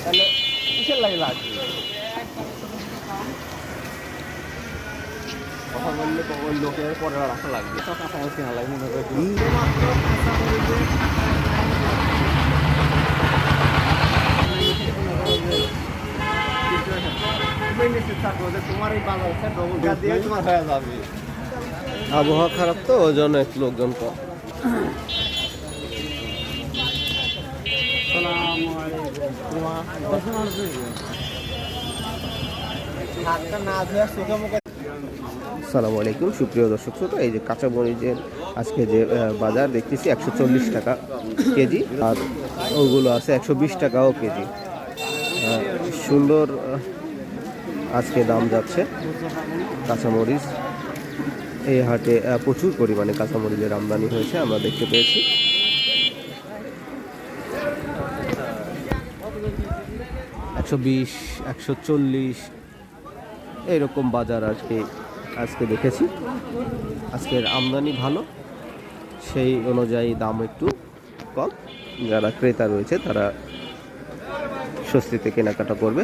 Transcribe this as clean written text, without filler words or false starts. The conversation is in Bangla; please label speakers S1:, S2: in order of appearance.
S1: তাহলে কিসের লাগে লাগবে কথা বললে ওই লোকের পরে রাখা লাগবে সব কাঁচামাল কেনা লাগে মনে করে তোমার এই বাজার ডবল দিয়ে তোমার হয়ে যাবে। আবহাওয়া খারাপ তো ওই জন্য একটু লোকজন কম। আসসালামু আলাইকুম সুপ্রিয় দর্শক শ্রোতা, এই যে কাঁচা মরিচের আজকে যে বাজার দেখতেছি 140 টাকা কেজি, আর ওগুলো আছে 120 টাকাও কেজি। সুন্দর আজকে দাম যাচ্ছে কাঁচামরিচ। এই হাটে প্রচুর পরিমাণে কাঁচামরিচের আমদানি হয়েছে আমরা দেখতে পেয়েছি। $120, $140 এইরকম বাজার আজকে দেখেছি। আজকের আমদানি ভালো, সেই অনুযায়ী দাম একটু কম। যারা ক্রেতা রয়েছে তারা স্বস্তিতে কেনাকাটা করবে।